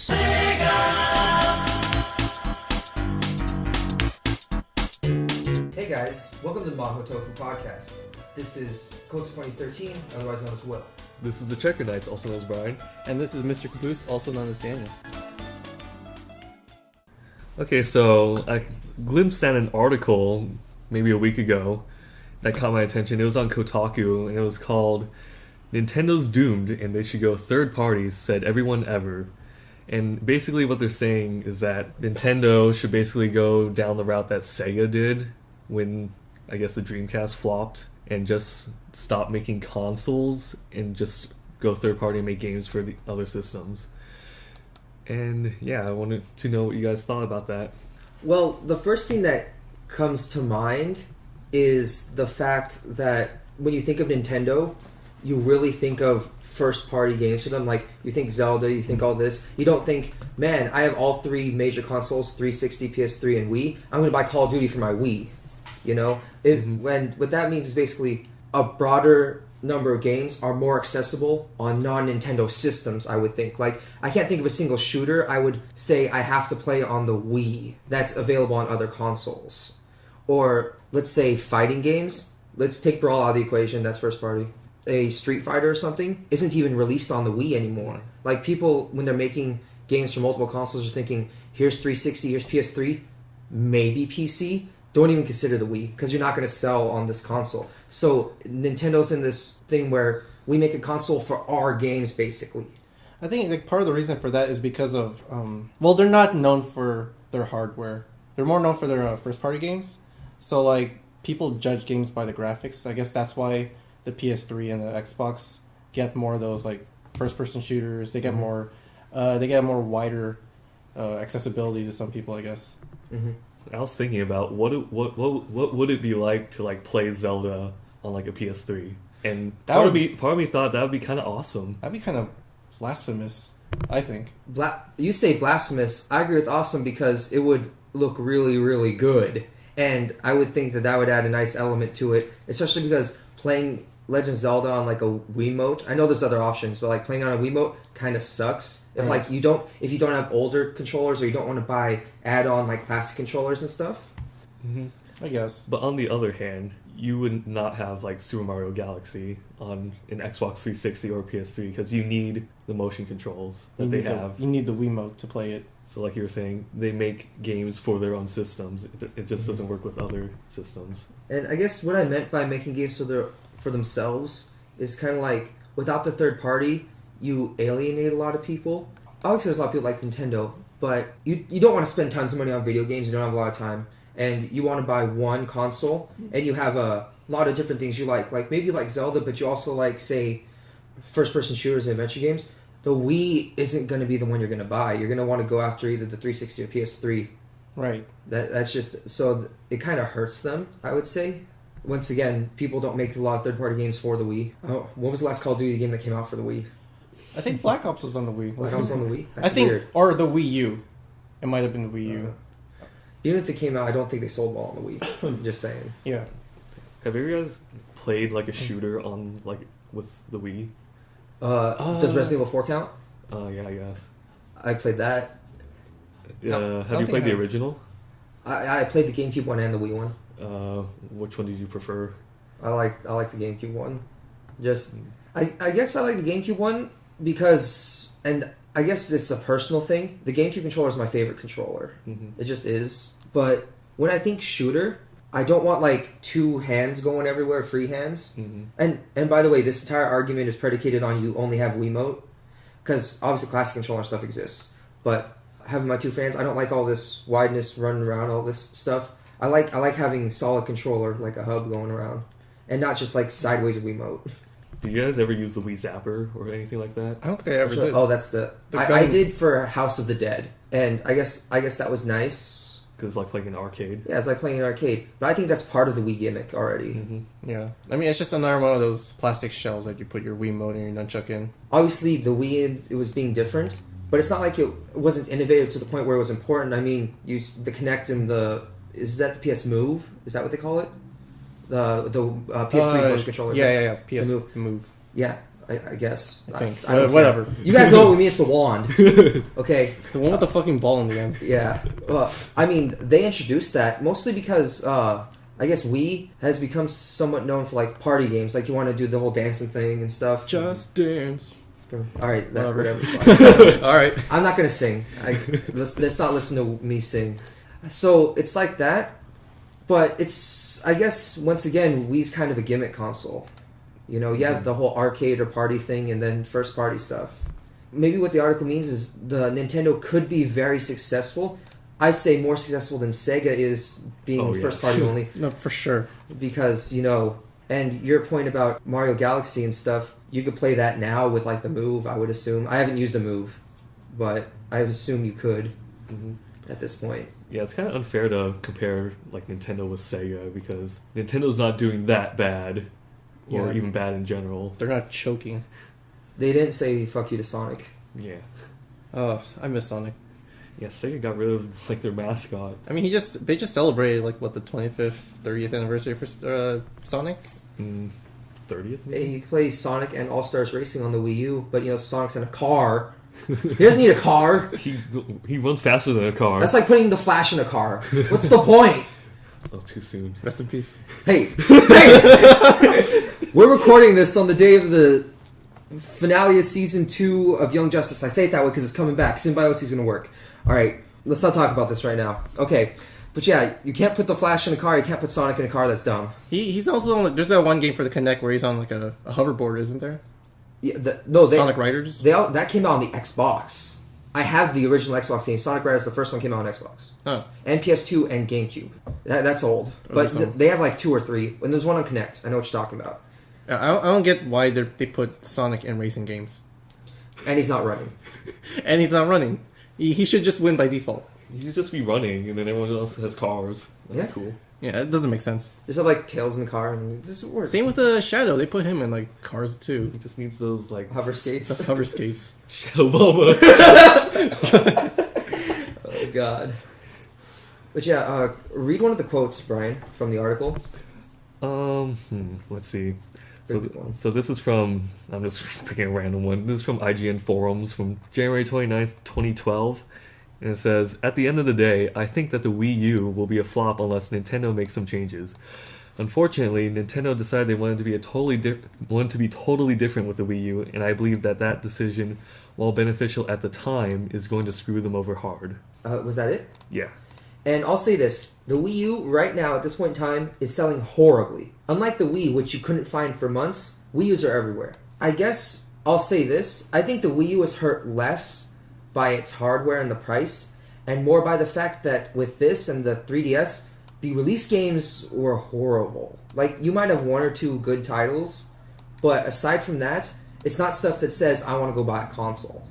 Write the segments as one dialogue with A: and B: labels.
A: Hey guys, welcome to the Mahou Tofu podcast. This is Coach 2013, otherwise known as Will.
B: This is the Checker Knights, also known as Bryan.
C: And this is Mr. Caboose, also known as Daniel.
B: Okay, so I glimpsed at an article maybe a week ago that caught my attention. It was on Kotaku, and it was called "Nintendo's Doomed and They Should Go Third Parties," said everyone ever. And basically what they're saying is that Nintendo should basically go down the route that Sega did when, I guess, the Dreamcast flopped, and just stop making consoles and just go third party and make games for the other systems. And yeah, I wanted to know what you guys thought about that.
A: Well, the first thing that comes to mind is the fact that when you think of Nintendo, you really think of first-party games for them. Like, you think Zelda, you think all this. You don't think, man, I have all three major consoles, 360, PS3, and Wii. I'm going to buy Call of Duty for my Wii. You know? What that means is basically a broader number of games are more accessible on non-Nintendo systems, I would think. Like, I can't think of a single shooter I would say I have to play on the Wii that's available on other consoles. Or, let's say, fighting games. Let's take Brawl out of the equation, that's first party. A Street Fighter or something isn't even released on the Wii anymore. Like, people, when they're making games for multiple consoles, are thinking, here's 360, here's PS3, maybe PC. Don't even consider the Wii, because you're not going to sell on this console. So Nintendo's in this thing where we make a console for our games, basically.
C: I think like part of the reason for that is because of, well, they're not known for their hardware. They're more known for their first-party games. So, like, people judge games by the graphics. I guess that's why the PS3 and the Xbox get more of those, like, first-person shooters. They get more wider accessibility to some people, I guess.
A: Mm-hmm.
B: I was thinking about what would it be like to like play Zelda on like a PS3, and part of me thought that would be kind of awesome.
C: That'd be kind of blasphemous, I think.
A: You say blasphemous. I agree with awesome because it would look really, really good, and I would think that would add a nice element to it, especially because playing Legend of Zelda on like a Wiimote. I know there's other options, but like playing on a Wiimote kind of sucks. If like you don't have older controllers, or you don't want to buy add-on like classic controllers and stuff.
B: Mm-hmm.
C: I guess.
B: But on the other hand, you would not have like Super Mario Galaxy on an Xbox 360 or PS3 because you need the motion controls that they have.
C: You need the Wiimote to play it.
B: So like you were saying, they make games for their own systems. It just doesn't work with other systems.
A: And I guess what I meant by making games for themselves is kind of like, without the third party, you alienate a lot of people. Obviously, there's a lot of people like Nintendo, but you don't want to spend tons of money on video games. You don't have a lot of time. And you want to buy one console, and you have a lot of different things you like. Like, maybe you like Zelda, but you also like, say, first-person shooters and adventure games. The Wii isn't going to be the one you're going to buy. You're going to want to go after either the 360 or PS3.
C: Right.
A: That's just... So it kind of hurts them, I would say. Once again, people don't make a lot of third-party games for the Wii. Oh, what was the last Call of Duty game that came out for the Wii?
C: I think Black Ops was on the Wii.
A: Black Ops was on the Wii? That's
C: I think,
A: weird.
C: Or the Wii U. It might have been the Wii U.
A: Even if they came out, I don't think they sold well on the Wii. Just saying.
C: Yeah.
B: Have you guys played like a shooter on like with the Wii?
A: Does Resident Evil 4 count?
B: Yeah, I guess.
A: I played that.
B: Have you played the original?
A: I played the GameCube one and the Wii one.
B: Which one did you prefer?
A: I like the GameCube one. I guess I like the GameCube one because, and I guess it's a personal thing. The GameCube controller is my favorite controller. Mm-hmm. It just is. But when I think shooter, I don't want like two hands going everywhere, free hands. Mm-hmm. And by the way, this entire argument is predicated on you only have Wiimote, because obviously classic controller stuff exists. But having my two fans, I don't like all this wideness running around, all this stuff. I like having solid controller, like a hub going around, and not just like sideways Wiimote.
B: Did you guys ever use the Wii Zapper or anything like that?
C: I don't think I ever did.
A: Oh, that's I did for House of the Dead, and I guess that was nice.
B: Because it's like playing an arcade.
A: Yeah, it's like playing an arcade. But I think that's part of the Wii gimmick already.
C: Mm-hmm. Yeah. I mean, it's just another one of those plastic shells that you put your Wiimote and your nunchuck in.
A: Obviously, the Wii, it was being different, but it's not like it wasn't innovative to the point where it was important. I mean, the Kinect and the... Is that the PS Move? Is that what they call it? The PS3 motion controller.
C: Yeah. PS Move.
A: Yeah. I guess.
C: I think.
A: I don't
C: Whatever.
A: care. You guys know what we mean. It's the wand. Okay.
C: The one with the fucking ball in the end.
A: Yeah. Well, I mean, they introduced that mostly because I guess Wii has become somewhat known for like party games. Like you want to do the whole dancing thing and stuff.
C: Just dance.
A: All right.
C: Whatever.
A: Whatever.
C: All right.
A: I'm not gonna sing. Let's not listen to me sing. So it's like that, but it's, I guess, once again, Wii's kind of a gimmick console. You know, you have the whole arcade or party thing and then first party stuff. Maybe what the article means is the Nintendo could be very successful. I say more successful than Sega is being first party only.
C: No, for sure.
A: Because, you know, and your point about Mario Galaxy and stuff, you could play that now with like the Move, I would assume. I haven't used the Move, but I assume you could at this point.
B: Yeah, it's kind of unfair to compare like Nintendo with Sega because Nintendo's not doing that bad. Or even bad in general.
C: They're not choking.
A: They didn't say fuck you to Sonic.
B: Yeah.
C: Oh, I miss Sonic.
B: Yeah, Sega got rid of like their mascot.
C: I mean, they just celebrated like what the 25th, 30th anniversary for Sonic.
B: 30th. Maybe?
A: Hey, you can play Sonic and All Stars Racing on the Wii U, but you know Sonic's in a car. He doesn't need a car.
B: He runs faster than a car.
A: That's like putting the Flash in a car. What's the point?
B: Oh, too soon.
C: Rest in peace.
A: Hey, we're recording this on the day of the finale of season 2 of Young Justice. I say it that way because it's coming back. Symbiosis is going to work. All right, let's not talk about this right now. Okay, but yeah, you can't put the Flash in a car. You can't put Sonic in a car. That's dumb.
C: He's also on. There's that one game for the Kinect where he's on like a hoverboard, isn't there?
A: Yeah,
C: Sonic Riders.
A: That came out on the Xbox. I have the original Xbox game. Sonic Riders, the first one came out on Xbox.
C: Oh.
A: And PS2 and GameCube. That's old. But they have like 2 or 3. And there's one on Kinect. I know what you're talking about.
C: I don't get why they put Sonic in racing games.
A: And he's not running.
C: And he's not running. He should just win by default.
B: He should just be running, and then everyone else has cars. That'd be cool.
C: Yeah, it doesn't make sense.
A: Just have like Tails in the car, and this works.
C: Same with the Shadow. They put him in like cars too.
B: He just needs those like
A: hover skates.
C: The hover skates.
B: Shadow Mama.
A: Oh God. But yeah, read one of the quotes, Brian, from the article.
B: Let's see. So this is from, I'm just picking a random one. This is from IGN Forums from January 29th, 2012. And it says, "At the end of the day, I think that the Wii U will be a flop unless Nintendo makes some changes. Unfortunately, Nintendo decided they wanted to be totally different with the Wii U, and I believe that decision, while beneficial at the time, is going to screw them over hard."
A: Was that it?
B: Yeah.
A: And I'll say this, the Wii U right now at this point in time is selling horribly. Unlike the Wii, which you couldn't find for months, Wii U's are everywhere. I guess I'll say this, I think the Wii U was hurt less by its hardware and the price, and more by the fact that with this and the 3DS, the release games were horrible. Like, you might have 1 or 2 good titles, but aside from that, it's not stuff that says, I want to go buy a console.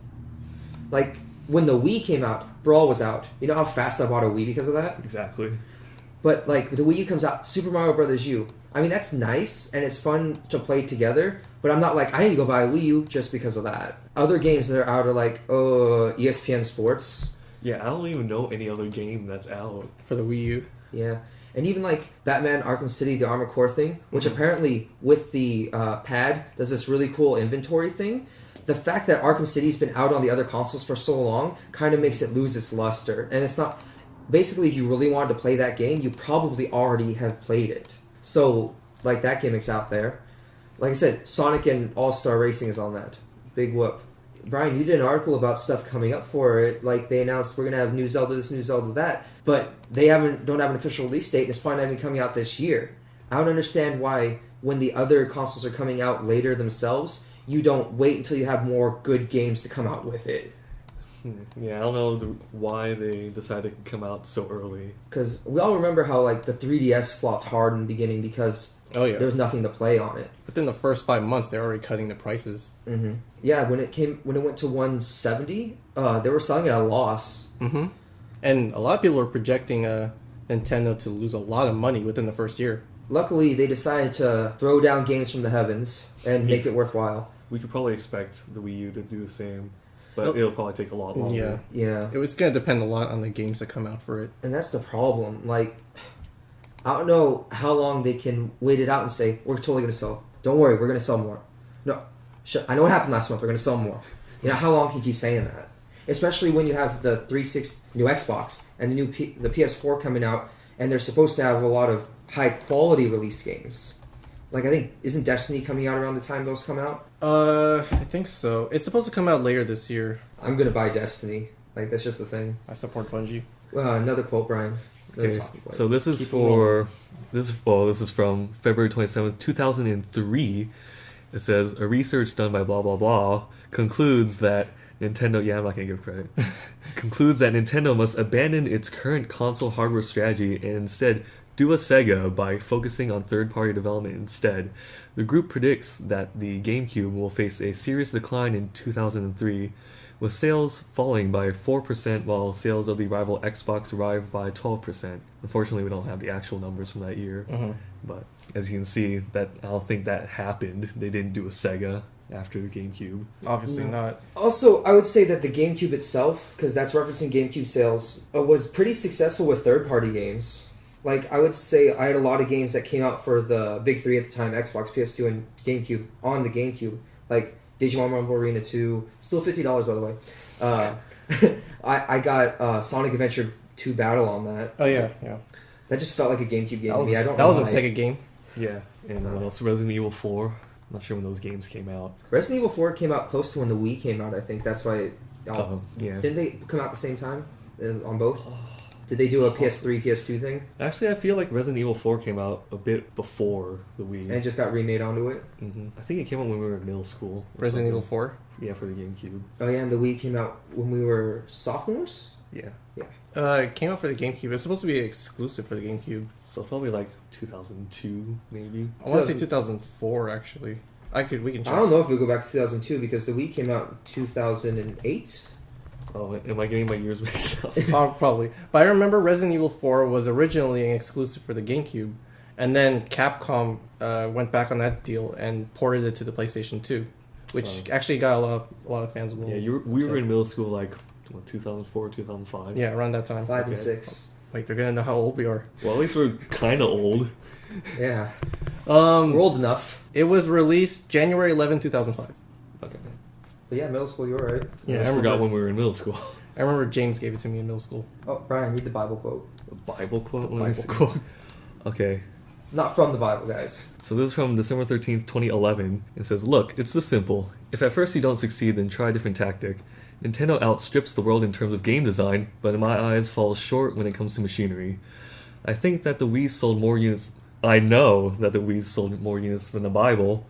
A: Like, when the Wii came out, Brawl was out. You know how fast I bought a Wii because of that?
B: Exactly.
A: But, like, the Wii U comes out, Super Mario Bros. U. I mean, that's nice, and it's fun to play together, but I'm not like, I need to go buy a Wii U just because of that. Other games that are out are like, ESPN Sports.
B: Yeah, I don't even know any other game that's out.
C: For the Wii U.
A: Yeah. And even like Batman Arkham City, the Armored Core thing, which apparently with the pad does this really cool inventory thing. The fact that Arkham City's been out on the other consoles for so long kind of makes it lose its luster. And it's not... Basically, if you really wanted to play that game, you probably already have played it. So, like, that gimmick's out there. Like I said, Sonic and All-Star Racing is on that. Big whoop. Brian, you did an article about stuff coming up for it. Like, they announced we're going to have new Zelda this, new Zelda that. But they don't have an official release date, and it's probably not even coming out this year. I don't understand why, when the other consoles are coming out later themselves, you don't wait until you have more good games to come out with it.
B: Yeah, I don't know why they decided to come out so early.
A: Because we all remember how, like, the 3DS flopped hard in the beginning because there was nothing to play on it.
C: Within the first 5 months, they're already cutting the prices.
A: Mm-hmm. Yeah, when it went to $170, they were selling it at a loss.
C: Mm-hmm. And a lot of people are projecting Nintendo to lose a lot of money within the first year.
A: Luckily, they decided to throw down games from the heavens and make it worthwhile.
B: We could probably expect the Wii U to do the same, but it'll probably take a lot longer.
A: Yeah.
C: It's going to depend a lot on the games that come out for it.
A: And that's the problem. Like, I don't know how long they can wait it out and say, we're totally going to sell. Don't worry, we're going to sell more. No. I know what happened last month. We're going to sell more. You know, how long can you keep saying that? Especially when you have the 360 new Xbox and the PS4 coming out, and they're supposed to have a lot of high quality release games. Like, I think, isn't Destiny coming out around the time those come out?
C: I think so. It's supposed to come out later this year.
A: I'm going to buy Destiny. Like, that's just the thing.
C: I support Bungie.
A: Another quote, Brian.
B: Okay, so this is from February 27th, 2003. It says, a research done by blah, blah, blah concludes that Nintendo... Yeah, I'm not going to give credit. concludes that Nintendo must abandon its current console hardware strategy and instead do a Sega by focusing on third-party development instead. The group predicts that the GameCube will face a serious decline in 2003, with sales falling by 4% while sales of the rival Xbox arrived by 12%. Unfortunately, we don't have the actual numbers from that year, but as you can see, that I don't think that happened. They didn't do a Sega after the GameCube.
C: Obviously not.
A: Also, I would say that the GameCube itself, because that's referencing GameCube sales, was pretty successful with third-party games. Like, I would say I had a lot of games that came out for the big three at the time, Xbox, PS2, and GameCube, on the GameCube. Like, Digimon Rumble Arena 2, still $50, by the way. I got Sonic Adventure 2 Battle on that.
C: Oh, yeah.
A: That just felt like a GameCube game
C: That was,
A: to me. I don't
C: that
A: know
C: was a Sega game.
B: Yeah, and what else? Resident Evil 4. I'm not sure when those games came out.
A: Resident Evil 4 came out close to when the Wii came out, I think. That's why...
B: yeah.
A: Didn't they come out at the same time on both? Did they do a PS3, PS2 thing?
B: Actually, I feel like Resident Evil 4 came out a bit before the Wii.
A: And just got remade onto it?
B: I think it came out when we were in middle school.
C: Resident Evil 4?
B: Yeah, for the GameCube.
A: Oh yeah, and the Wii came out when we were sophomores?
B: Yeah.
C: It came out for the GameCube. It's supposed to be exclusive for the GameCube.
B: So probably like 2002, maybe.
C: I want to say 2004, actually. We can check.
A: I don't know if we go back to 2002 because the Wii came out in 2008.
B: Oh, am I getting my years mixed up?
C: Probably. But I remember Resident Evil 4 was originally an exclusive for the GameCube, and then Capcom went back on that deal and ported it to the PlayStation 2, which actually got a lot of fans.
B: Yeah, we were in middle school like 2004, 2005.
C: Yeah, around that time.
A: 5 and 6.
C: Wait, they're gonna know how old we are.
B: Well, at least we're kind of old.
A: Yeah. We're old enough.
C: It was released January 11, 2005.
B: Okay.
A: But yeah, middle school, you were right.
B: Yeah, I forgot when we were in middle school.
C: I remember James gave it to me in middle school.
A: Oh, Brian, read the Bible quote.
B: A Bible quote?
C: Bible quote.
B: Okay.
A: Not from the Bible, guys.
B: So this is from December 13th, 2011. It says, look, it's this simple. If at first you don't succeed, then try a different tactic. Nintendo outstrips the world in terms of game design, but in my eyes falls short when it comes to machinery. I think that the Wii sold more units... I know that the Wii sold more units than the Bible,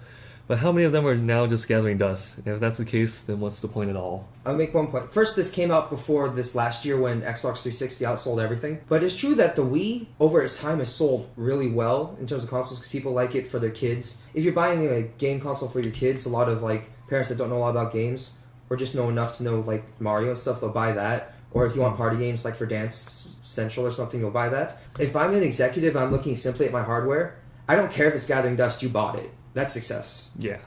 B: but how many of them are now just gathering dust? And if that's the case, then what's the point at all?
A: I'll make one point. First, this came out before this last year when Xbox 360 outsold everything. But it's true that the Wii, over its time, has sold really well in terms of consoles because people like it for their kids. If you're buying a game console for your kids, a lot of like parents that don't know a lot about games or just know enough to know like Mario and stuff, they'll buy that. Or if you want party games like for Dance Central or something, you'll buy that. If I'm an executive and I'm looking simply at my hardware, I don't care if it's gathering dust, you bought it. That's success.
B: Yeah.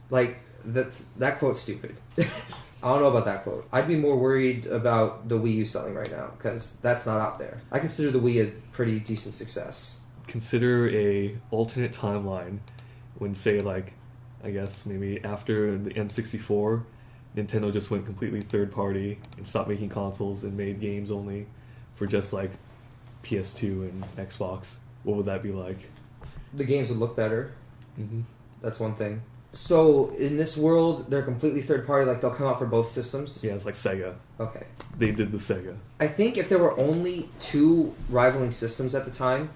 A: Like, that quote's stupid. I don't know about that quote. I'd be more worried about the Wii U selling right now, because that's not out there. I consider the Wii a pretty decent success.
B: Consider a alternate timeline when, say, like, I guess maybe after the N64, Nintendo just went completely third party and stopped making consoles and made games only for just, like, PS2 and Xbox. What would that be like?
A: The games would look better.
B: Mm-hmm.
A: That's one thing. So, in this world, they're completely third party, like they'll come out for both systems?
B: Yeah, it's like Sega.
A: Okay.
B: They did the Sega.
A: I think if there were only two rivaling systems at the time,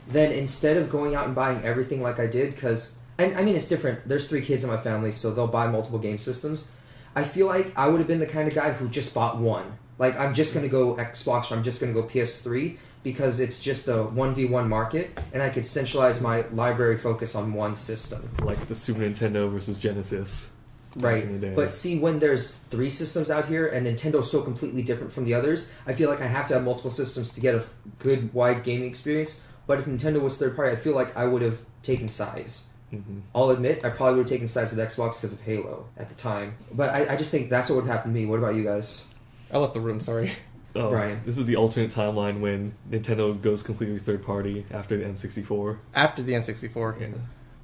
A: then instead of going out and buying everything like I did, because, I mean, it's different. There's 3 kids in my family, so they'll buy multiple game systems. I feel like I would have been the kind of guy who just bought one. Like, I'm just going to go Xbox or I'm just going to go PS3, because it's just a 1v1 market, and I could centralize my library focus on one system.
B: Like the Super Nintendo versus Genesis.
A: Right. But see, when there's 3 systems out here, and Nintendo's so completely different from the others, I feel like I have to have multiple systems to get a good, wide gaming experience. But if Nintendo was third party, I feel like I would have taken sides.
B: Mm-hmm.
A: I'll admit, I probably would have taken sides with Xbox because of Halo at the time. But I just think that's what would happen to me. What about you guys?
C: I left the room, sorry.
B: Oh,
A: Bryan.
B: This is the alternate timeline when Nintendo goes completely third party after the N64.
C: After the N64?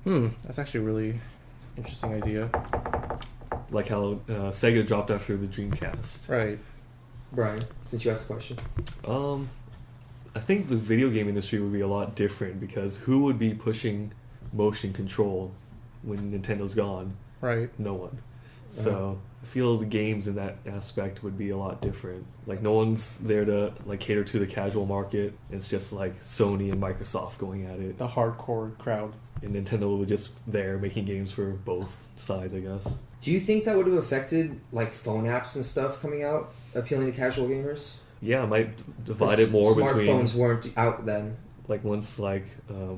B: Yeah.
C: That's actually a really interesting idea.
B: like how Sega dropped after the Dreamcast.
C: Right.
A: Brian, since you asked the question.
B: I think the video game industry would be a lot different because who would be pushing motion control when Nintendo's gone?
C: Right.
B: No one. So I feel the games in that aspect would be a lot different. Like no one's there to like cater to the casual market. It's just like Sony and Microsoft going at it.
C: The hardcore crowd.
B: And Nintendo was just there making games for both sides, I guess.
A: Do you think that would have affected like phone apps and stuff coming out, appealing to casual gamers?
B: Yeah, it might divide it more between...
A: Smartphones weren't out then.
B: Like once like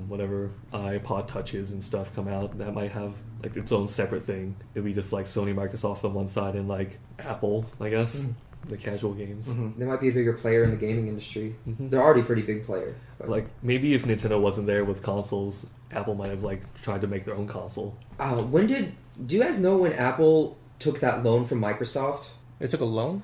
B: whatever iPod touches and stuff come out, that might have like its own separate thing. It'd be just like Sony, Microsoft on one side and like Apple, I guess, the casual games.
C: Mm-hmm.
A: They might be a bigger player in the gaming industry.
B: Mm-hmm.
A: They're already a pretty big player. But.
B: Like maybe if Nintendo wasn't there with consoles, Apple might have like tried to make their own console.
A: Do you guys know when Apple took that loan from Microsoft?
C: They took a loan?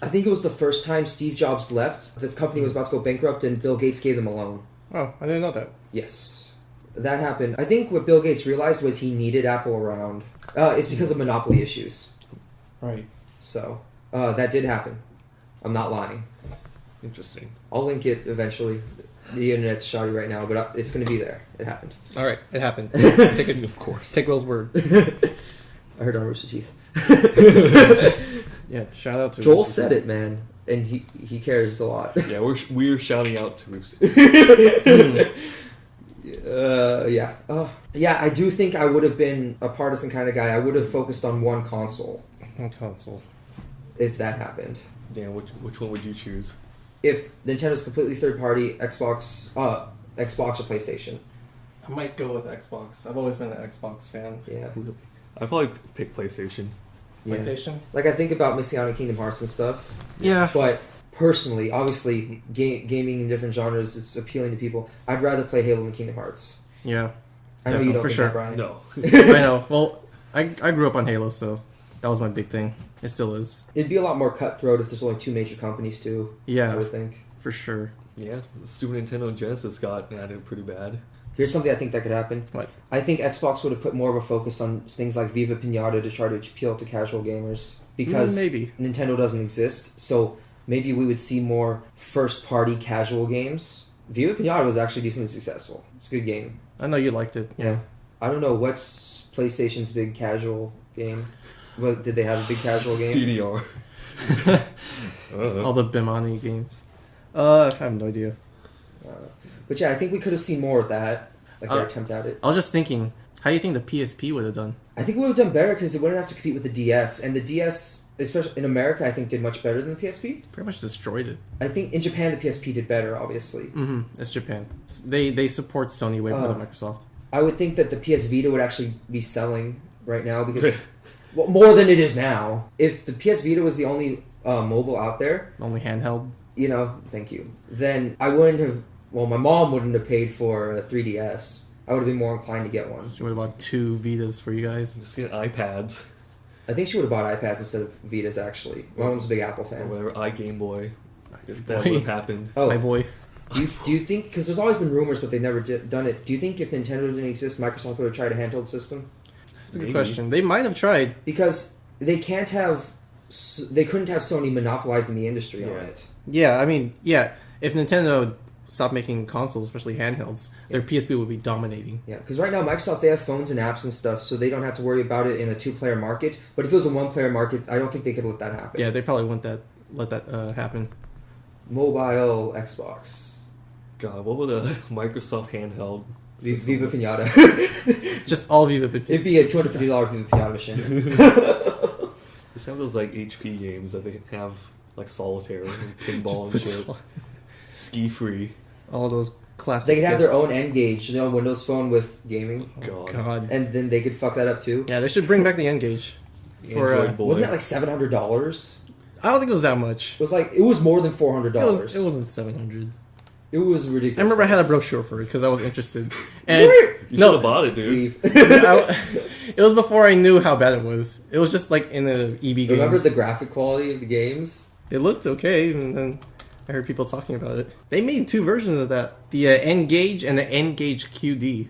A: I think it was the first time Steve Jobs left. This company was about to go bankrupt and Bill Gates gave them a loan.
C: Oh, I didn't know that.
A: Yes. That happened. I think what Bill Gates realized was he needed Apple around. It's because of monopoly issues.
C: Right.
A: So, that did happen. I'm not lying.
B: Interesting.
A: I'll link it eventually. The internet's shoddy right now, but it's going to be there. It happened.
C: All right, it happened. Take it,
B: Of course.
C: Take Will's word.
A: I heard on Rooster Teeth.
C: Yeah, shout out to
A: Joel
C: Rooster
A: said
C: Teeth.
A: it, man. And he cares a lot.
B: Yeah, we're shouting out to Rooster.
A: Yeah. Yeah, I do think I would have been a partisan kind of guy. I would have focused on one console
C: One console.
A: if that happened.
B: Dan, which one would you choose?
A: If Nintendo's completely third party, Xbox or PlayStation.
C: I might go with Xbox. I've always been an Xbox fan.
A: Yeah.
B: I'd probably pick PlayStation.
A: Yeah.
C: PlayStation?
A: Like, I think about missing out on Kingdom Hearts and stuff.
C: Yeah.
A: But personally, obviously, gaming in different genres, it's appealing to people. I'd rather play Halo than Kingdom Hearts.
C: Yeah.
A: I know you don't
C: For
A: think
C: sure.
A: that, Brian.
B: No.
C: I know. Well, I grew up on Halo, so that was my big thing. It still is.
A: It'd be a lot more cutthroat if there's only two major companies, too. I
C: Yeah,
A: would think.
C: for sure.
B: Yeah, the Super Nintendo and Genesis got added pretty bad.
A: Here's something I think that could happen.
C: What?
A: I think Xbox would have put more of a focus on things like Viva Pinata to try to appeal to casual gamers. Because
C: maybe.
A: Nintendo doesn't exist, so maybe we would see more first-party casual games. Viva Pinata was actually decently successful. It's a good game.
C: I know you liked it.
A: Yeah. I don't know, what's PlayStation's big casual game? What, did they have a big casual game?
B: DDR.
C: All the Bimani games. I have no idea.
A: But yeah, I think we could have seen more of that, like their attempt at it.
C: I was just thinking, how do you think the PSP would have done?
A: I think we would have done better because it wouldn't have to compete with the DS. And the DS, especially in America, I think did much better than the PSP.
C: Pretty much destroyed it.
A: I think in Japan, the PSP did better, obviously.
C: Mm-hmm. It's Japan. They support Sony way more than Microsoft.
A: I would think that the PS Vita would actually be selling right now because, well, more than it is now. If the PS Vita was the only mobile out there,
C: Only handheld.
A: you know, thank you, then I wouldn't have, well, my mom wouldn't have paid for a 3DS. I would have been more inclined to get one.
C: She would have bought 2 Vitas for you guys.
B: Just get iPads
A: I think she would have bought iPads instead of Vitas, actually. My mom's a big Apple
B: or
A: fan.
B: whatever, iGame Boy. If that
C: Boy.
B: would have happened.
A: Oh,
C: Hi, boy.
A: do you think, because there's always been rumors, but they've never done it, do you think if Nintendo didn't exist, Microsoft would have tried a handheld system?
C: That's a good
B: Maybe.
C: question. They might have tried.
A: Because they couldn't have Sony monopolizing the industry on
B: Yeah.
A: it.
C: Yeah, I mean, yeah. If Nintendo stopped making consoles, especially handhelds, their PSP would be dominating.
A: Yeah, because right now Microsoft, they have phones and apps and stuff, so they don't have to worry about it in a two-player market. But if it was a one-player market, I don't think they could let that happen.
C: Yeah, they probably wouldn't let that happen.
A: Mobile Xbox.
B: God, what would a Microsoft handheld system
A: Viva
B: look-
A: Pinata.
C: Just all Viva.
A: It'd be a $250 Viva Pinata machine.
B: Just have those like HP games that they have like solitaire and pinball and
C: Just
B: shit.
C: put
B: Ski free.
C: all those classic.
A: They could have their
C: hits.
A: own N-Gage, you know, Windows Phone with gaming.
B: God.
C: God.
A: And then they could fuck that up too.
C: Yeah, they should bring back the N-Gage. For,
B: Android Boy.
A: Wasn't that like $700?
C: I don't think it was that much.
A: It was more than $400.
C: It wasn't 700.
A: It was ridiculous.
C: I remember I had a brochure for it because I was interested. And
B: You should
C: no,
B: have bought it, dude.
C: it was before I knew how bad it was. It was just like in the EB games.
A: Remember the graphic quality of the games?
C: It looked okay, and then I heard people talking about it. They made 2 versions of that: the N-Gage and the N-Gage QD.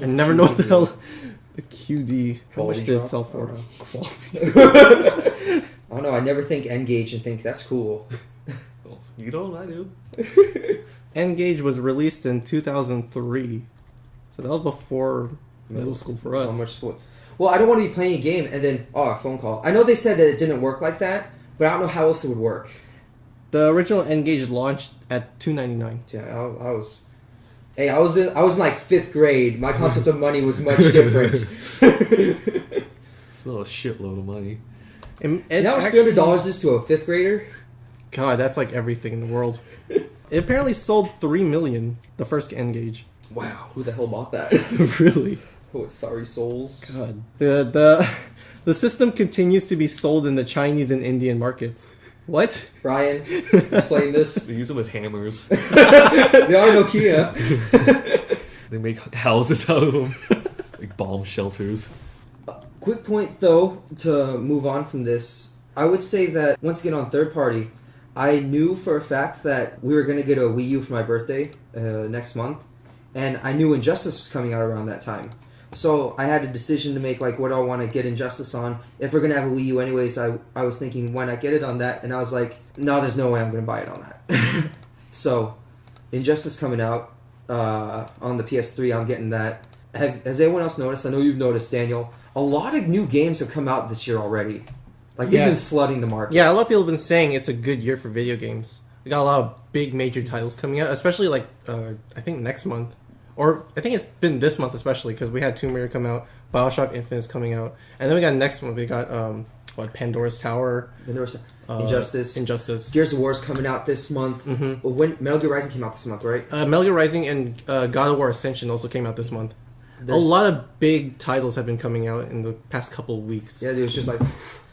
C: I never know what the hell. The QD. How much
A: Quality
C: did it
A: drop?
C: sell for?
A: Oh.
C: Quality.
A: I don't know. I never think N-Gage and think that's cool.
B: Well, you don't, I do.
C: N-Gage was released in 2003. So that was before middle school for us.
A: So much school. Well, I don't want to be playing a game and then, a phone call. I know they said that it didn't work like that, but I don't know how else it would work.
C: The original N-Gage launched at $2.99.
A: Yeah, I was... Hey, I was in like 5th grade. My concept of money was much different.
B: Still a shitload of money.
A: You know how much $300 is to a 5th grader?
C: God, that's like everything in the world. It apparently sold 3 million, the first N-Gage.
A: Wow, who the hell bought that?
C: Really?
A: Oh, sorry souls.
C: God. The system continues to be sold in the Chinese and Indian markets. What?
A: Bryan, explain this.
B: They use them as hammers.
A: They are Nokia.
B: They make houses out of them. Like bomb shelters.
A: Quick point, though, to move on from this. I would say that, once again, on third party, I knew for a fact that we were going to get a Wii U for my birthday next month. And I knew Injustice was coming out around that time. So I had a decision to make, like, what do I want to get Injustice on? If we're going to have a Wii U anyways, I was thinking, why not get it on that? And I was like, no, there's no way I'm going to buy it on that. So, Injustice coming out on the PS3, I'm getting that. Has anyone else noticed? I know you've noticed, Daniel. A lot of new games have come out this year already. Like, they've been flooding the market.
C: Yeah, a lot of people have been saying it's a good year for video games. We got a lot of big major titles coming out, especially, like, I think next month. Or I think it's been this month especially because we had Tomb Raider come out, BioShock Infinite's coming out, and then we got next one. We got Pandora's Tower, Injustice,
A: Gears of War's coming out this month.
C: Mm-hmm.
A: When Metal Gear Rising came out this month, right?
C: Metal Gear Rising and God of War Ascension also came out this month. A lot of big titles have been coming out in the past couple of weeks.
A: Yeah, there's just like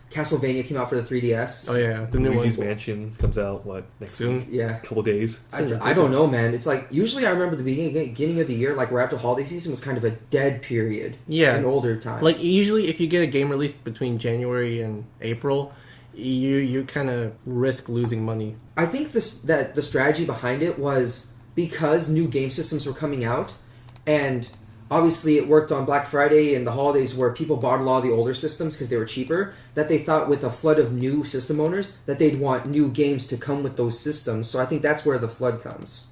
A: Castlevania came out for the 3DS.
C: Oh yeah, the new
B: Luigi's
C: one.
B: Mansion comes out next
C: Soon?
B: week?
A: Yeah,
B: Couple days.
A: I don't know, man. It's like usually I remember the beginning of the year, like right after holiday season, was kind of a dead period.
C: Yeah,
A: in older times.
C: Like usually, if you get a game released between January and April, you kind of risk losing money.
A: I think that the strategy behind it was because new game systems were coming out, and obviously it worked on Black Friday and the holidays where people bought a lot of the older systems because they were cheaper, that they thought with a flood of new system owners that they'd want new games to come with those systems. So I think that's where the flood comes.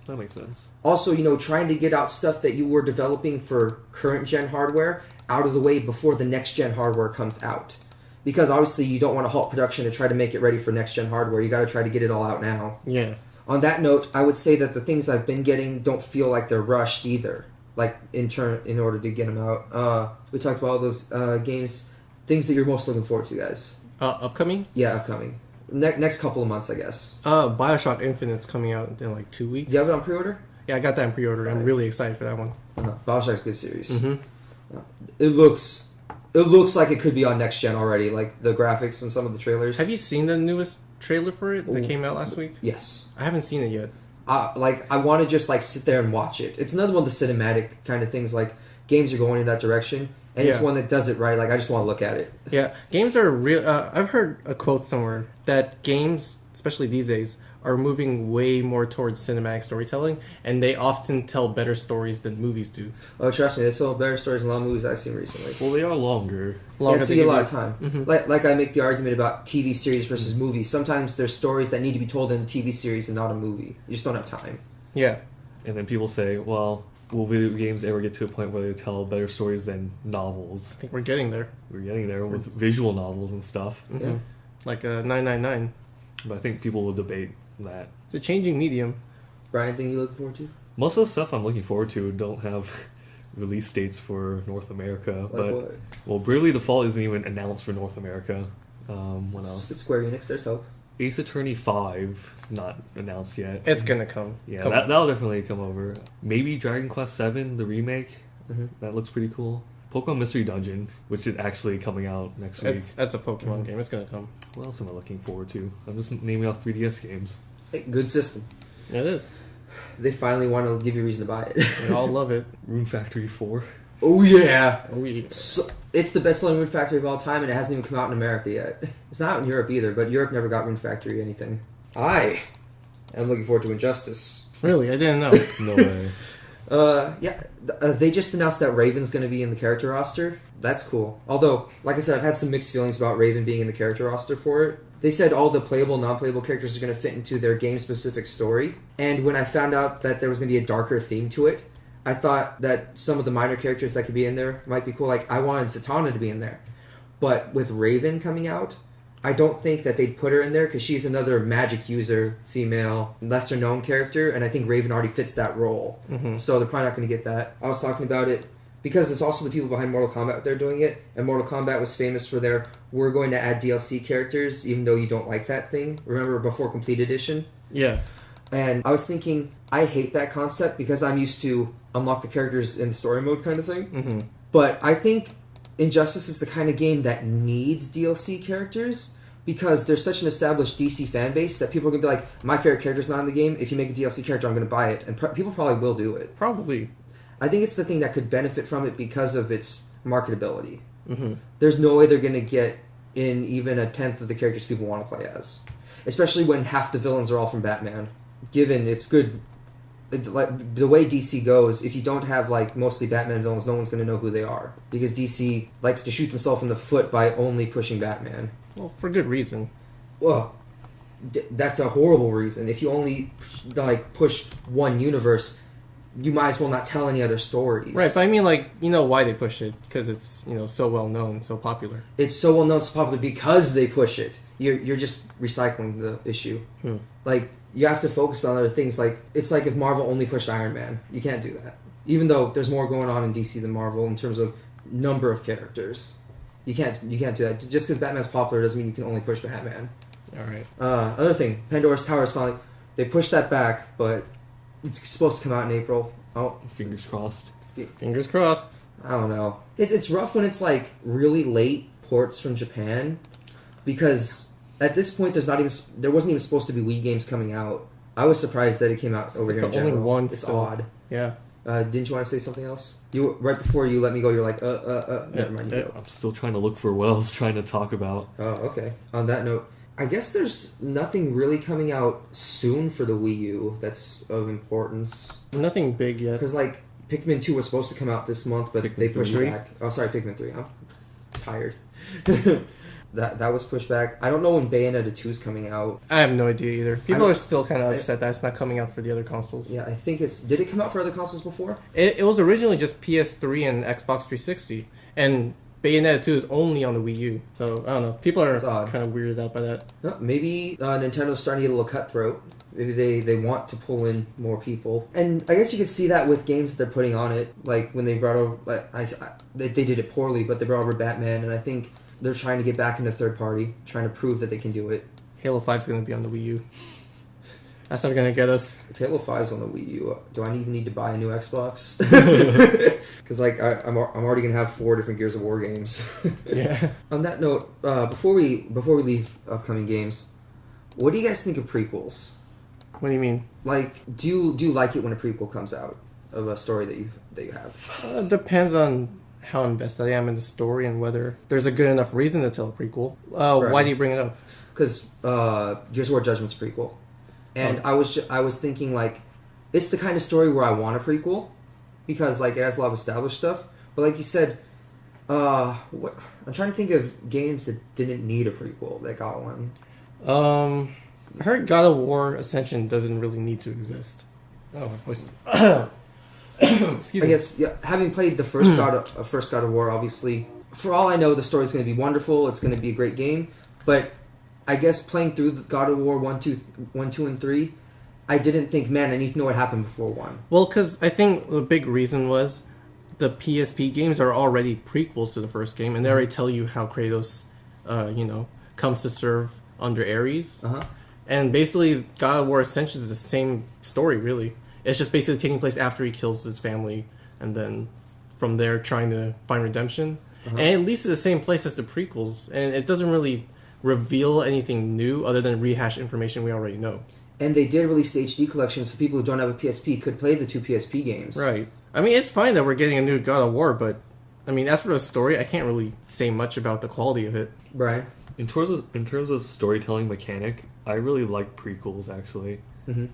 B: That makes sense.
A: Also, trying to get out stuff that you were developing for current gen hardware out of the way before the next gen hardware comes out. Because obviously you don't want to halt production to try to make it ready for next gen hardware. You got to try to get it all out now.
C: Yeah.
A: On that note, I would say that the things I've been getting don't feel like they're rushed either. Like in order to get them out. We talked about all those games, things that you're most looking forward to, guys.
C: Upcoming?
A: Yeah, upcoming. Next couple of months, I guess.
C: BioShock Infinite's coming out in like 2 weeks.
A: Do you have it on pre-order?
C: Yeah, I got that in pre-order. I'm really excited for that one.
A: No, BioShock's a good series.
C: Mm-hmm.
A: It looks like it could be on next gen already, like the graphics and some of the trailers.
C: Have you seen the newest trailer for it that came out last week?
A: Yes.
C: I haven't seen it yet.
A: I want to just sit there and watch it. It's another one of the cinematic kind of things. Like games are going in that direction, and it's one that does it right. Like I just want to look at it.
C: Yeah, games are real. I've heard a quote somewhere that games, especially these days, are moving way more towards cinematic storytelling, and they often tell better stories than movies do.
A: Oh, trust me, they tell better stories than a lot of movies I've seen recently.
B: Well, they are longer.
A: Yeah, see a lot of time.
C: Mm-hmm.
A: Like I make the argument about TV series versus movies. Sometimes there's stories that need to be told in a TV series and not a movie. You just don't have time.
C: Yeah.
B: And then people say, well, will video games ever get to a point where they tell better stories than novels?
C: I think we're getting there.
B: We're getting there with visual novels and stuff.
C: Mm-hmm.
A: Yeah.
C: Like 999.
B: But I think people will debate that.
C: It's a changing medium.
A: Bryan, anything you looking forward to?
B: Most of the stuff I'm looking forward to don't have release dates for North America.
A: What?
B: Well, Bravely Default isn't even announced for North America. What else?
A: It's Square Enix, their help.
B: Ace Attorney 5, not announced yet.
C: It's gonna come.
B: Yeah, that'll definitely come over. Maybe Dragon Quest 7, the remake.
A: Mm-hmm.
B: That looks pretty cool. Pokemon Mystery Dungeon, which is actually coming out next week.
C: That's a Pokemon game. It's gonna come.
B: What else am I looking forward to? I'm just naming off 3DS games.
A: Hey, good system.
C: Yeah, it is.
A: They finally want to give you a reason to buy it.
C: We all love it.
B: Rune Factory 4.
A: Oh yeah.
C: Oh yeah.
A: So, it's the best-selling Rune Factory of all time, and it hasn't even come out in America yet. It's not out in Europe either, but Europe never got Rune Factory anything. I'm looking forward to Injustice.
C: Really, I didn't know.
B: No way.
A: They just announced that Raven's going to be in the character roster. That's cool. Although, like I said, I've had some mixed feelings about Raven being in the character roster for it. They said all the playable, non-playable characters are going to fit into their game-specific story. And when I found out that there was going to be a darker theme to it, I thought that some of the minor characters that could be in there might be cool. Like, I wanted Zatanna to be in there. But with Raven coming out, I don't think that they'd put her in there because she's another magic user, female, lesser-known character, and I think Raven already fits that role.
C: Mm-hmm.
A: So they're probably not going to get that. I was talking about it because it's also the people behind Mortal Kombat that are doing it, and Mortal Kombat was famous for their, we're going to add DLC characters, even though you don't like that thing. Remember, before Complete Edition?
C: Yeah.
A: And I was thinking, I hate that concept because I'm used to unlock the characters in the story mode kind of thing.
C: Mm-hmm.
A: But I think Injustice is the kind of game that needs DLC characters because there's such an established DC fan base that people are going to be like, my favorite character's not in the game. If you make a DLC character, I'm going to buy it. And people probably will do it.
C: Probably.
A: I think it's the thing that could benefit from it because of its marketability.
C: Mm-hmm.
A: There's no way they're going to get in even a tenth of the characters people want to play as. Especially when half the villains are all from Batman. Given it's good... Like, the way DC goes, if you don't have like mostly Batman villains, no one's going to know who they are. Because DC likes to shoot themselves in the foot by only pushing Batman.
C: Well, for good reason.
A: Well, that's a horrible reason. If you only like push one universe, you might as well not tell any other stories.
C: Right, but I mean, like, you know why they push it. Because it's, you know, so well known, so popular.
A: It's so well known, so popular because they push it. You're just recycling the issue. Like, you have to focus on other things. Like, it's like if Marvel only pushed Iron Man. You can't do that. Even though there's more going on in DC than Marvel in terms of number of characters. You can't do that. Just because Batman's popular doesn't mean you can only push Batman.
C: Alright.
A: Another thing, Pandora's Tower is finally... They pushed that back, but it's supposed to come out in April. Oh,
B: Fingers crossed.
C: Fingers crossed.
A: I don't know. It's rough when it's like really late ports from Japan because at this point there wasn't even supposed to be Wii games coming out. I was surprised that it came out over
C: like
A: here in
C: the only
A: general.
C: one
A: It's
C: still.
A: odd.
C: Yeah.
A: Didn't you want to say something else? You right before you let me go, you're like, never mind. You go.
B: I'm still trying to look for what I was trying to talk about.
A: Oh, okay. On that note, I guess there's nothing really coming out soon for the Wii U that's of importance.
C: Nothing big yet.
A: Because, like, Pikmin 2 was supposed to come out this month, but
B: Pikmin
A: they pushed
C: 3?
A: it back. Oh, sorry, Pikmin 3. I'm tired. that was pushed back. I don't know when Bayonetta 2 is coming out.
C: I have no idea either. People are still kind of upset that it's not coming out for the other consoles.
A: Yeah, I think it's... Did it come out for other consoles before?
C: It was originally just PS3 and Xbox 360. And Bayonetta 2 is only on the Wii U. So, I don't know. People are
A: That's odd.
C: kind of weirded out by that.
A: Maybe Nintendo's starting to get a little cutthroat. Maybe they want to pull in more people. And I guess you could see that with games that they're putting on it. Like, when they brought over... They did it poorly, but they brought over Batman, and I think they're trying to get back into third party, trying to prove that they can do it.
C: Halo 5 is going to be on the Wii U. That's not going to get us.
A: If Halo 5's on the Wii U, do I even need to buy a new Xbox? Because like I'm already gonna have 4 different Gears of War games.
C: Yeah.
A: On that note, before we leave upcoming games, what do you guys think of prequels?
C: What do you mean?
A: Like, do you like it when a prequel comes out of a story that you have?
C: Depends on how invested I am in the story and whether there's a good enough reason to tell a prequel.
A: Right.
C: Why do you bring it up?
A: Because Gears of War Judgment's a prequel, and I was thinking like it's the kind of story where I want a prequel because like it has a lot of established stuff. But like you said, I'm trying to think of games that didn't need a prequel that got one.
C: I heard God of War Ascension doesn't really need to exist. Oh, my voice. Excuse me.
A: I guess having played the first God of War, obviously, for all I know, the story's going to be wonderful. It's going to be a great game, but I guess playing through the God of War 1, 2, and 3, I didn't think, man, I need to know what happened before 1.
C: Well, because I think the big reason was the PSP games are already prequels to the first game, and they already tell you how Kratos, comes to serve under Ares.
A: Uh-huh.
C: And basically, God of War Ascension is the same story, really. It's just basically taking place after he kills his family, and then from there trying to find redemption.
A: Uh-huh.
C: And it leads to the same place as the prequels, and it doesn't really reveal anything new other than rehash information we already know.
A: And they did release the HD collection, so people who don't have a PSP could play the 2 PSP games.
C: Right. I mean, it's fine that we're getting a new God of War, but I mean, as for the story, I can't really say much about the quality of it.
A: Bryan?
B: In terms of storytelling mechanic, I really like prequels actually,
A: Mm-hmm.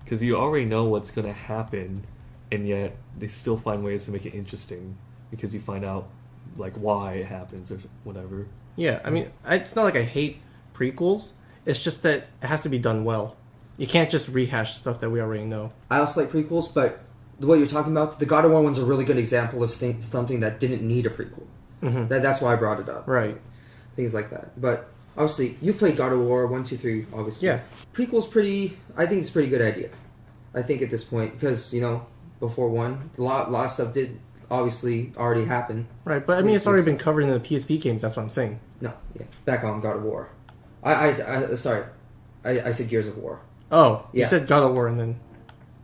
B: because you already know what's going to happen and yet they still find ways to make it interesting because you find out like why it happens or whatever.
C: Yeah, I mean, it's not like I hate prequels. It's just that it has to be done well. You can't just rehash stuff that we already know.
A: I also like prequels, but what you're talking about, the God of War one's a really good example of something that didn't need a prequel.
C: Mm-hmm.
A: That's why I brought it up.
C: Right.
A: Things like that. But obviously, you played God of War 1, 2, 3, obviously.
C: Yeah.
A: Prequel's I think it's a pretty good idea. I think at this point, because, before 1, a lot of stuff did obviously already happen.
C: Right, but I mean, it's already been covered in the PSP games, that's what I'm saying.
A: No, yeah. Back on God of War. Sorry. I said Gears of War.
C: Oh,
A: yeah.
C: You said God of War and then...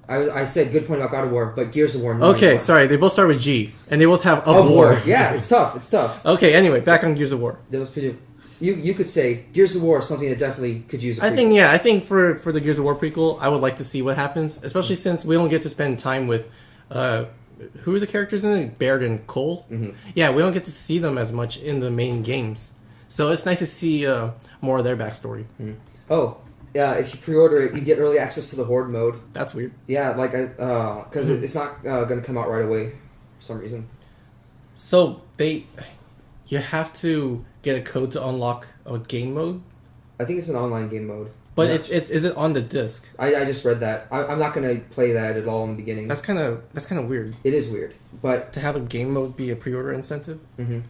A: I said good point about God of War, but Gears of War...
C: Okay, sorry, they both start with G, and they both have of war.
A: Yeah, it's tough.
C: Okay, anyway, back on Gears of War.
A: That was pretty... You could say Gears of War is something that definitely could use a prequel.
C: I think for the Gears of War prequel, I would like to see what happens, especially since we don't get to spend time with... who are the characters in it? Baird and Cole?
A: Mm-hmm.
C: Yeah, we don't get to see them as much in the main games. So it's nice to see more of their backstory.
A: Mm-hmm. Oh, yeah, if you pre-order it, you get early access to the Horde mode.
C: That's weird.
A: Yeah, because it's not going to come out right away for some reason.
C: So you have to get a code to unlock a game mode?
A: I think it's an online game mode.
C: But is it on the disc?
A: I just read that. I'm not going to play that at all in the beginning.
C: That's kind of weird.
A: It is weird, but
C: to have a game mode be a pre-order incentive.
A: Mm-hmm.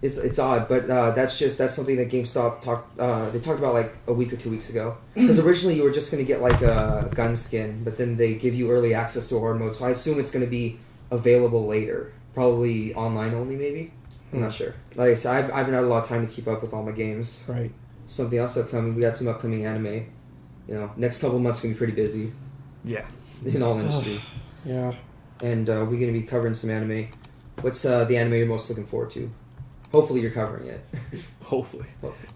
A: It's odd, but that's something that GameStop talked about like a week or 2 weeks ago. Because originally you were just going to get like a gun skin, but then they give you early access to a Horde mode. So I assume it's going to be available later, probably online only, maybe. I'm not sure. Like I said, I haven't had a lot of time to keep up with all my games.
C: Right.
A: Something else upcoming. We got some upcoming anime. Next couple of months gonna be pretty busy.
B: Yeah.
A: In all industry.
C: Yeah.
A: And we're gonna be covering some anime. What's the anime you're most looking forward to? Hopefully you're covering it.
B: Hopefully.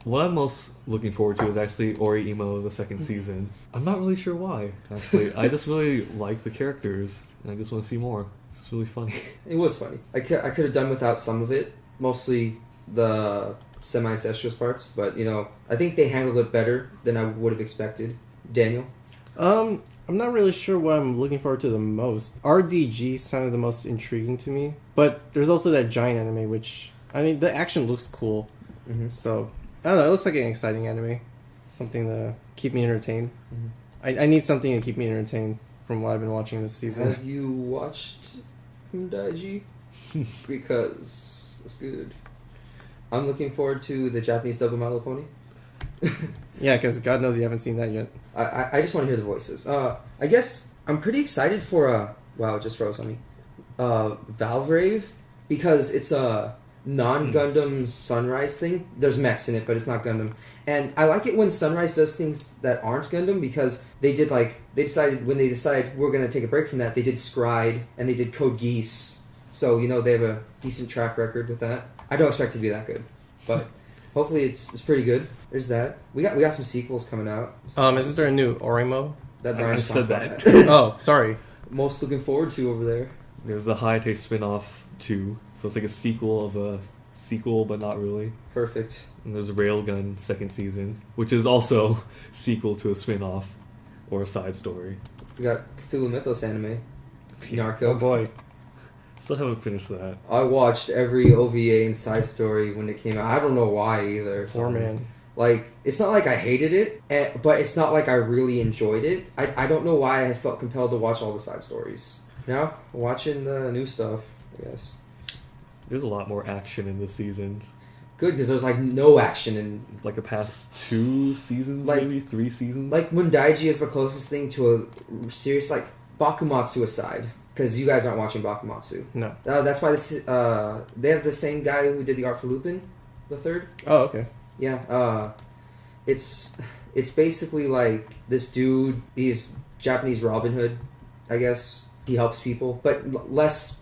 B: What I'm most looking forward to is actually Ori Imo, the second season. I'm not really sure why, actually. I just really like the characters, and I just want to see more. It's really funny.
A: It was funny. I could have done without some of it. Mostly the semi-incestuous parts. But, I think they handled it better than I would have expected. Daniel?
C: I'm not really sure what I'm looking forward to the most. RDG sounded the most intriguing to me. But there's also that giant anime, which... I mean, the action looks cool.
A: Mm-hmm.
C: So, I don't know. It looks like an exciting anime. Something to keep me entertained.
A: Mm-hmm.
C: I need something to keep me entertained from what I've been watching this season.
A: Have you watched Daiji? Because it's good. I'm looking forward to the Japanese dub of My Little Pony.
C: Yeah, because God knows you haven't seen that yet.
A: I just want to hear the voices. I guess I'm pretty excited for wow, it just froze on me. Valvrave, because it's a non-Gundam Sunrise thing. There's mechs in it, but it's not Gundam. And I like it when Sunrise does things that aren't Gundam, because they decided we're going to take a break from that, they did Scride and they did Code Geass. So, they have a decent track record with that. I don't expect it to be that good, but hopefully it's pretty good. There's that. We got some sequels coming out.
C: Isn't there a new Orimo?
A: That
B: I
A: Bryan
B: just said
A: talked
B: that.
A: about.
C: Oh, sorry.
A: Most looking forward to over there.
B: There's a Hayate spin-off, too. So it's like a sequel of a sequel, but not really.
A: Perfect.
B: And there's Railgun second season, which is also sequel to a spin-off or a side story.
A: We got Cthulhu Mythos anime. Narco.
C: Oh boy.
B: Still haven't finished that.
A: I watched every OVA and side story when it came out. I don't know why either.
C: Poor man.
A: Like, it's not like I hated it, but it's not like I really enjoyed it. I don't know why I felt compelled to watch all the side stories. Now, watching the new stuff, I guess.
B: There's a lot more action in this season.
A: Good, because there's like no action in...
B: Like the past 2 seasons,
A: like,
B: maybe 3 seasons.
A: Like Mundaiji is the closest thing to a serious, like, Bakumatsu aside. Because you guys aren't watching Bakumatsu.
C: No.
A: That's why they have the same guy who did the art for Lupin, the third.
C: Oh, okay.
A: Yeah, it's basically like this dude, he's Japanese Robin Hood, I guess. He helps people, but less...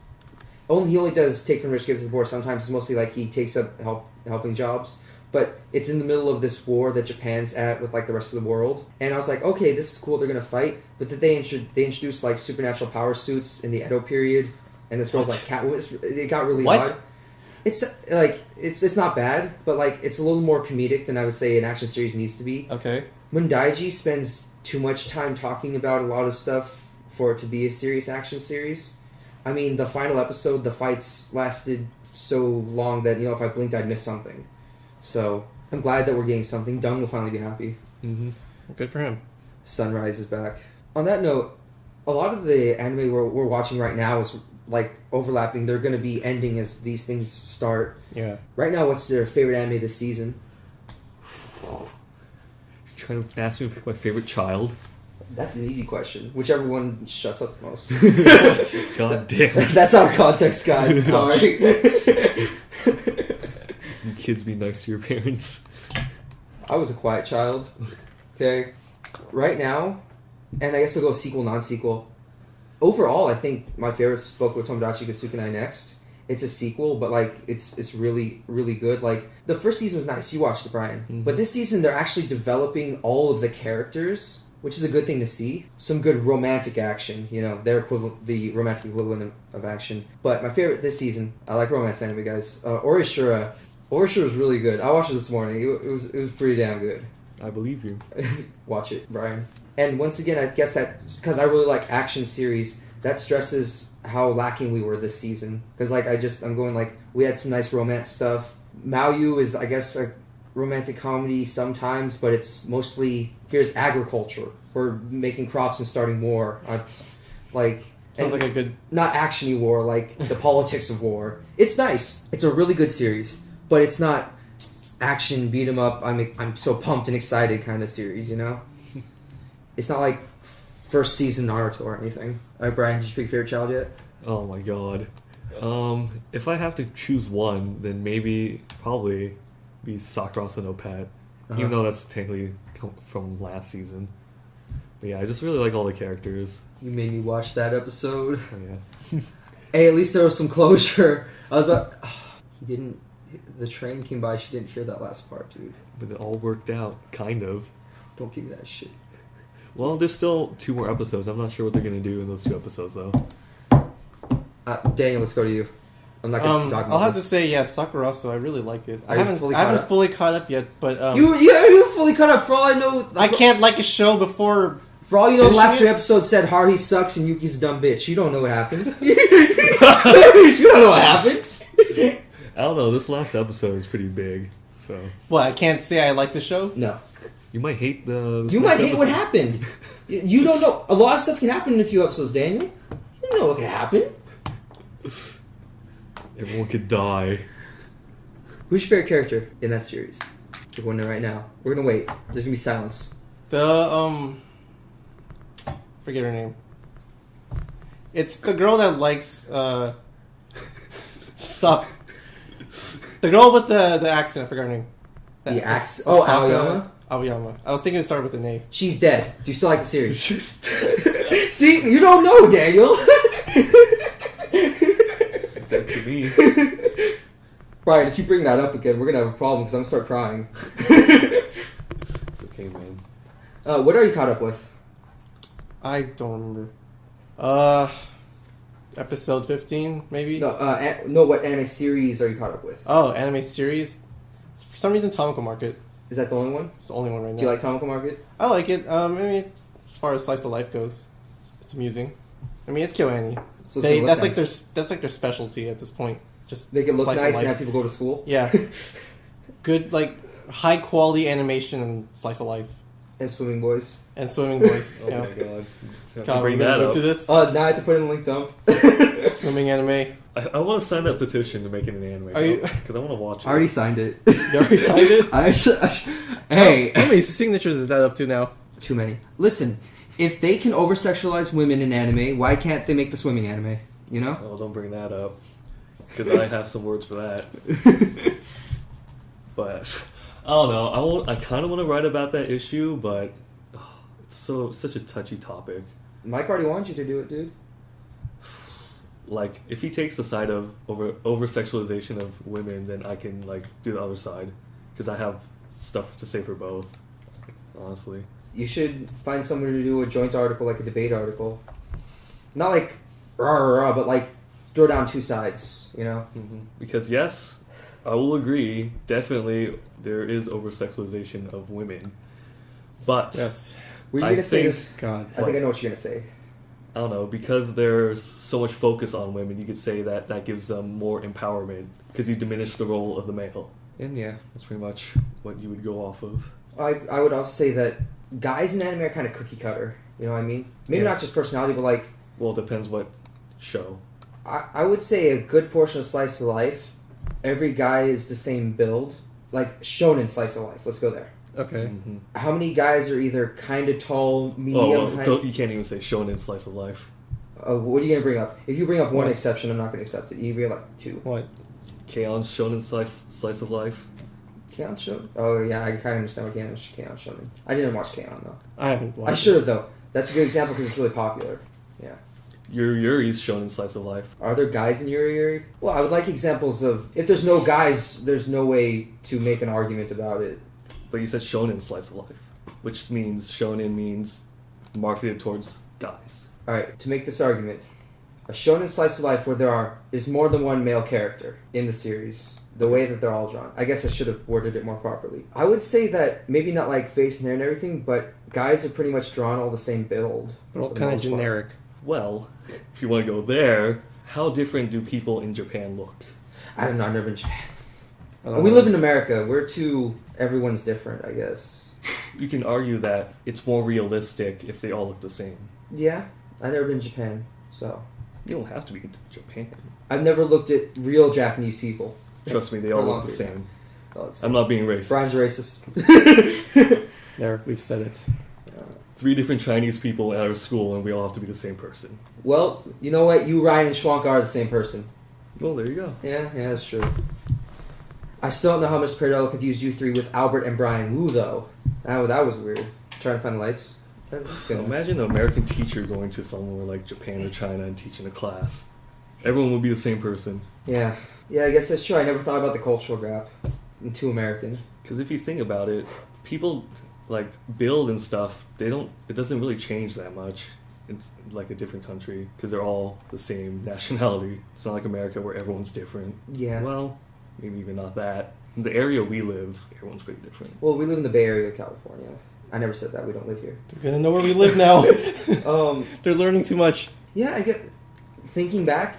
A: He only does take from rich, give to the poor. Sometimes it's mostly like he takes up helping jobs. But it's in the middle of this war that Japan's at with like the rest of the world. And I was like, okay, this is cool, they're going to fight. But then they introduced like supernatural power suits in the Edo period. And this girl's like, it got really odd. It's like, it's not bad, but like it's a little more comedic than I would say an action series needs to be.
C: Okay.
A: Mundaiji spends too much time talking about a lot of stuff for it to be a serious action series. I mean, the final episode, the fights lasted so long that, if I blinked, I'd miss something. So, I'm glad that we're getting something. Dung will finally be happy.
B: Mm-hmm.
C: Good for him.
A: Sunrise is back. On that note, a lot of the anime we're watching right now is, overlapping. They're going to be ending as these things start.
C: Yeah.
A: Right now, what's their favorite anime this season?
B: Trying to ask me to pick my favorite child.
A: That's an easy question. Whichever one shuts up the most.
B: God damn.
A: That's out of context, guys. Sorry.
B: You kids be nice to your parents.
A: I was a quiet child. Okay. Right now, and I guess I'll go sequel, non-sequel. Overall, I think my favorite is Boku no Tomodachi Kasukunai Next. It's a sequel, but it's really, really good. The first season was nice. You watched it, Bryan.
B: Mm-hmm.
A: But this season, they're actually developing all of the characters, which is a good thing to see. Some good romantic action, their equivalent, the romantic equivalent of action. But my favorite this season, I like romance anime, guys. Orishura. Orishura was really good. I watched it this morning. It was pretty damn good.
B: I believe you.
A: Watch it, Bryan. And once again, I guess that because I really like action series, that stresses how lacking we were this season. Because I'm going we had some nice romance stuff. Mahou is, I guess, a romantic comedy sometimes, but it's mostly here's agriculture. We're making crops and starting war.
C: Sounds like a good...
A: Not actiony war, the politics of war. It's nice. It's a really good series, but it's not action, beat 'em up, I'm so pumped and excited kind of series, It's not like first season Naruto or anything. Alright, Bryan, did you pick your favorite child yet?
B: Oh my god. If I have to choose one, then probably be Sakura no Pet. Even though that's technically from last season. But yeah, I just really like all the characters.
A: You made me watch that episode.
B: Oh yeah.
A: Hey, at least there was some closure. I was about... he didn't... The train came by, she didn't hear that last part, dude.
B: But it all worked out, kind of.
A: Don't give me that shit.
B: Well, there's still 2 more episodes. I'm not sure what they're going to do in those 2 episodes, though.
A: Daniel, let's go to you. I'm not going to talk about
C: I'll have
A: this.
C: to say, Sakurazo, I really like it. I
A: Are you
C: haven't
A: fully caught up?
C: fully caught up yet, but...
A: You're fully caught up. For all I know...
C: I can't like a show before...
A: For all you know, the last 3
C: finishing it?
A: episodes said Haruhi sucks and Yuki's a dumb bitch. You don't know what happened. You don't know what happened.
B: I don't know. This last episode is pretty big, so...
C: What, I can't say I like the show?
A: No.
B: You might hate the...
A: You might hate what happened. You don't know. A lot of stuff can happen in a few episodes, Daniel. You don't know what can happen.
B: Everyone could die.
A: Who's your favorite character in that series? We're going there right now. We're going to wait. There's going to be silence.
C: Forget her name. It's the girl that likes, Stop. The girl with the accent, I forgot her name.
A: The axe? Oh, Aoyama?
C: Aoyama. I was thinking it started with an A.
A: She's dead. Do you still like the series? See? You don't know, Daniel.
B: She's dead to me.
A: Bryan, if you bring that up again, we're going to have a problem because I'm going to start crying.
B: It's okay, man.
A: What are you caught up with?
C: I don't remember. Episode 15, maybe?
A: No, what anime series are you caught up with?
C: Oh, anime series? For some reason, Tamako Market.
A: Is that the only one?
C: It's the only one right now.
A: Do you like Tamako Market?
C: I like it. I mean, as far as slice of life goes, it's amusing. I mean, it's KyoAni.
A: So it's gonna look nice.
C: That's like their specialty at this point. Just
A: Make it look
C: slice of
A: nice
C: life.
A: and have people go to school?
C: Yeah. Good, high quality animation and slice of life.
A: And Swimming Boys.
C: And swimming boys.
B: Oh
C: yeah.
B: my god. Have to
C: God,
B: bring
C: we're gonna
B: that
C: move
B: up.
C: to this.
A: Now I have to put in the link dump.
C: Swimming anime.
B: I want to sign that petition to make it an anime.
C: Are you-
B: Because I want to watch it.
A: I already signed it.
C: You already signed it?
A: Hey.
C: How many signatures is that up to now?
A: Too many. Listen, if they can over-sexualize women in anime, why can't they make the swimming anime? You know?
B: Oh, don't bring that up. Because I have some words for that. But I don't know. I kind of want to write about that issue, but it's such a touchy topic.
A: Mike already wants you to do it, dude.
B: Like, if he takes the side of over sexualization of women, then I can do the other side, because I have stuff to say for both. Honestly,
A: You should find someone to do a joint article, like a debate article. Not like rah rah rah, but throw down 2 sides. You know?
B: because yes, I will agree. Definitely, there is over sexualization of women, but
C: Yes.
A: Were you
B: I
A: gonna say
B: think-
A: this?
C: God.
A: I think I know what you're gonna say.
B: I don't know, because there's so much focus on women, you could say that that gives them more empowerment because you diminish the role of the male. And yeah, that's pretty much what you would go off of.
A: I would also say that guys in anime are kind of cookie cutter. You know what I mean? Maybe not just personality, but like...
B: Well, it depends what show.
A: I would say a good portion of Slice of Life, every guy is the same build. Like shonen Slice of Life. Let's go there.
C: Okay.
B: Mm-hmm.
A: How many guys are either kind of tall, medium, height?
B: You can't even say shonen slice of life.
A: What are you going to bring up? If you bring up one exception, I'm not going to accept it. You bring up like two.
C: What?
B: K-on's shonen slice of life.
A: K-on Shonen? Oh, yeah, I kind of understand what K-on Shonen. I didn't watch K-on, though.
C: I haven't watched
A: I should have, though. That's a good example because it's really popular. Yeah.
B: Yuri's shonen slice of life.
A: Are there guys in Yuri? Well, I would like examples of... If there's no guys, there's no way to make an argument about it.
B: But you said shonen slice of life, which means shonen means marketed towards guys.
A: Alright, to make this argument, a shonen slice of life where is more than one male character in the series, the way that they're all drawn. I guess I should have worded it more properly. I would say that maybe not like face and hair and everything, but guys are pretty much drawn all the same build.
C: They're all kind of generic.
B: Well, if you want to go there, how different do people in Japan look?
A: I don't know, I've never been to Japan. We live in America. Everyone's different, I guess.
B: You can argue that it's more realistic if they all look the same.
A: Yeah, I've never been to Japan, so...
B: You don't have to be in Japan.
A: I've never looked at real Japanese people.
B: Trust me, they all look the same.
A: Oh,
B: I'm not being racist.
A: Brian's racist.
C: There, we've said it.
B: 3 different Chinese people at our school, and we all have to be the same person.
A: Well, you know what? You, Ryan, and Schwank are the same person.
B: Well, there you go.
A: Yeah, that's true. I still don't know how much Paradella confused you 3 with Albert and Brian Wu, though. That was weird. Trying to find the lights.
B: Imagine an American teacher going to somewhere like Japan or China and teaching a class. Everyone would be the same person.
A: Yeah. Yeah, I guess that's true. I never thought about the cultural gap. I'm too American.
B: Because if you think about it, people like build and stuff, it doesn't really change that much. It's like a different country because they're all the same nationality. It's not like America where everyone's different.
A: Yeah.
B: Well, maybe even not that. In the area we live, everyone's pretty different.
A: Well, we live in the Bay Area of California. I never said that. We don't live here.
C: They're gonna know where we live now. They're learning too much.
A: Yeah, I get... Thinking back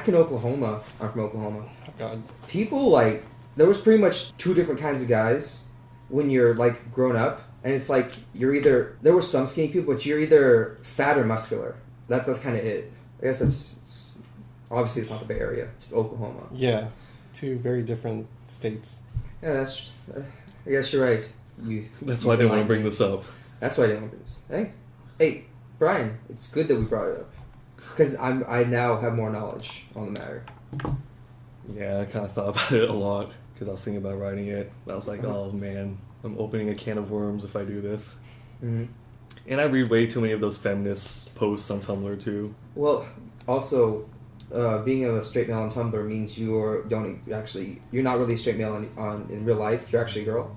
A: in Oklahoma, I'm from Oklahoma.
C: Oh, God.
A: People, like... There was pretty much 2 different kinds of guys when you're, like, grown up. And it's like, you're either... There were some skinny people, but you're either fat or muscular. That's kind of it. I guess that's... Obviously, it's not the Bay Area. It's Oklahoma.
C: Yeah. 2 very different states.
A: Yeah, that's... I guess you're right.
B: That's why I didn't want to bring this up.
A: That's why I didn't want to bring this. Hey, Brian, it's good that we brought it up. Because I now have more knowledge on the matter.
B: Yeah, I kind of thought about it a lot because I was thinking about writing it. I was like, oh man, I'm opening a can of worms if I do this.
A: Mm-hmm.
B: And I read way too many of those feminist posts on Tumblr too.
A: Well, also, being a straight male on Tumblr means you're not really a straight male in real life. You're actually a girl.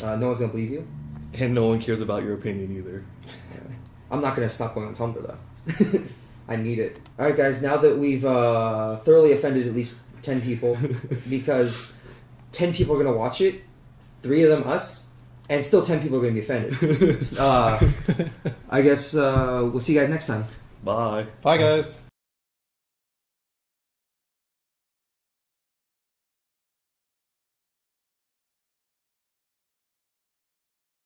A: No one's gonna believe you.
B: And no one cares about your opinion either.
A: Yeah. I'm not gonna stop going on Tumblr though. I need it. Alright guys, now that we've thoroughly offended at least 10 people, because 10 people are gonna watch it, 3 of them us, and still 10 people are gonna be offended. I guess we'll see you guys next time.
B: Bye.
C: Bye guys.